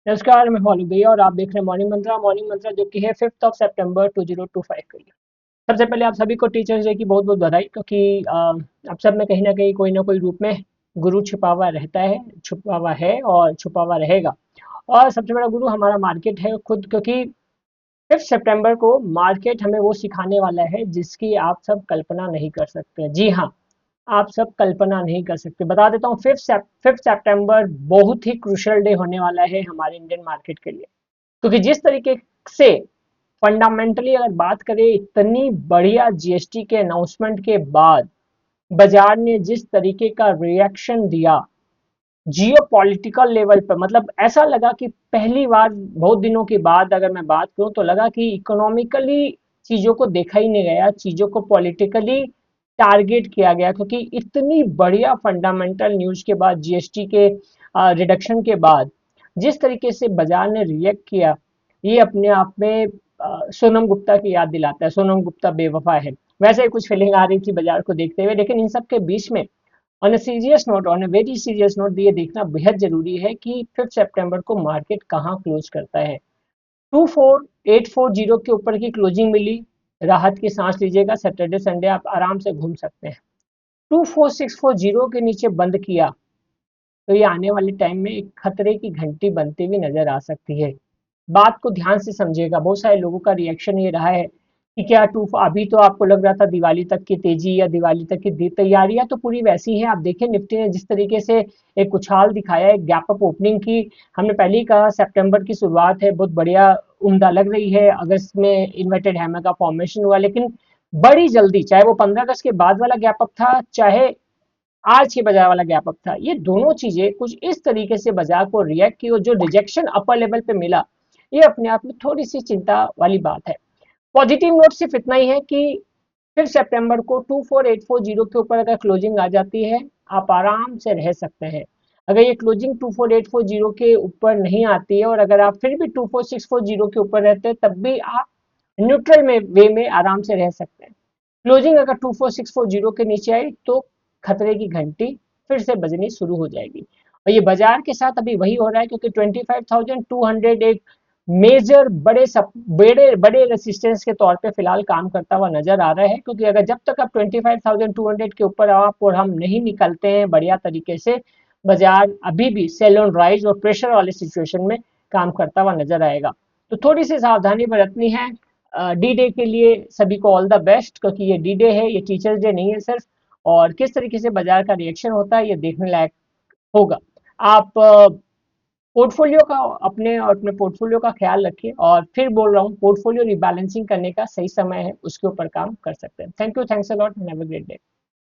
नमस्कार, मैं फॉलो भैया और आप देख रहे हैं मॉर्निंग मंत्रा जो कि है 5 सितंबर 2025 के लिए। सबसे पहले आप सभी को टीचर्स डे की बहुत बहुत बधाई, क्योंकि आप सब में कहीं ना कहीं कोई ना कोई रूप में गुरु छुपा हुआ रहता है, छुपा हुआ है और छुपा हुआ रहेगा। और सबसे बड़ा गुरु हमारा मार्केट है खुद, क्योंकि 5 सितंबर को मार्केट हमें वो सिखाने वाला है जिसकी आप सब कल्पना नहीं कर सकते। जी हाँ, आप सब कल्पना नहीं कर सकते। बता देता हूँ, 5 सितंबर बहुत ही क्रूशल डे होने वाला है हमारे इंडियन मार्केट के लिए, क्योंकि जिस तरीके से फंडामेंटली अगर बात करें, इतनी बढ़िया जीएसटी के अनाउंसमेंट के बाद बाजार ने जिस तरीके का रिएक्शन दिया जियो पॉलिटिकल लेवल पर, मतलब ऐसा लगा कि पहली बार बहुत दिनों के बाद अगर मैं बात करूं तो लगा कि इकोनॉमिकली चीजों को देखा ही नहीं गया, चीजों को पॉलिटिकली टारगेट किया गया, क्योंकि इतनी बढ़िया फंडामेंटल न्यूज के बाद, जीएसटी के रिडक्शन के बाद जिस तरीके से बाजार ने रिएक्ट किया, ये अपने आप में सोनम गुप्ता की याद दिलाता है। सोनम गुप्ता बेवफा है, वैसे ही कुछ फीलिंग आ रही थी बाजार को देखते हुए। लेकिन इन सब के बीच में on a very serious note, ये देखना बेहद जरूरी है कि 5 सितंबर को मार्केट कहाँ क्लोज करता है। 24840 के ऊपर की क्लोजिंग मिली, राहत की सांस लीजिएगा, सैटरडे संडे आप आराम से घूम सकते हैं। 24640 के नीचे बंद किया तो ये आने वाले टाइम में एक खतरे की घंटी बनती हुई नजर आ सकती है। बात को ध्यान से समझिएगा। बहुत सारे लोगों का रिएक्शन ये रहा है कि क्या टू अभी तो आपको लग रहा था दिवाली तक की तेजी या दिवाली तक की तैयारियां तो पूरी वैसी हैं। आप देखिए निफ्टी ने जिस तरीके से एक उछाल दिखाया, एक गैप अप ओपनिंग की। हमने पहले ही कहा सितंबर की शुरुआत है, बहुत बढ़िया उम्दा लग रही है। अगस्त में इन्वर्टेड हैमर का फॉर्मेशन हुआ, लेकिन बड़ी जल्दी, चाहे वो 15 अगस्त के बाद वाला गैप अप था, चाहे आज के बाजार वाला गैप अप था, ये दोनों चीजें कुछ इस तरीके से बाजार को रिएक्ट की, और जो रिजेक्शन अपर लेवल पे मिला, ये अपने आप में थोड़ी सी चिंता वाली बात है। पॉजिटिव नोट सिर्फ इतना ही है कि 5 सितंबर को 24840 के ऊपर अगर क्लोजिंग आ जाती है, आप आराम से रह सकते हैं। अगर ये क्लोजिंग 24840 के ऊपर नहीं आती है और अगर आप फिर भी 24640 के ऊपर रहते हैं, तब भी आप न्यूट्रल में वे में आराम से रह सकते हैं। क्लोजिंग अगर 24640 के नीचे आई तो खतरे की घंटी फिर से बजनी शुरू हो जाएगी। और ये बाजार के साथ अभी वही हो रहा है, क्योंकि 25,200 एक मेजर बड़े बड़े रेसिस्टेंस के तौर पे फिलहाल काम करता हुआ नजर आ रहा है। क्योंकि अगर जब तक आप 25,200 के ऊपर आप और हम नहीं निकलते हैं बढ़िया तरीके से, बाजार अभी भी सेल ऑन राइज और प्रेशर वाले सिचुएशन में काम करता हुआ नजर आएगा। तो थोड़ी सी सावधानी बरतनी है। डी डे के लिए सभी को ऑल द बेस्ट, क्योंकि ये डी डे है, ये टीचर्स डे नहीं है सिर्फ। और किस तरीके से बाजार का रिएक्शन होता है ये देखने लायक होगा। आप पोर्टफोलियो का अपने और अपने पोर्टफोलियो का ख्याल रखिए, और फिर बोल रहा हूँ, पोर्टफोलियो रिबैलेंसिंग करने का सही समय है, उसके ऊपर काम कर सकते हैं। Thank you, thanks a lot, have a great day.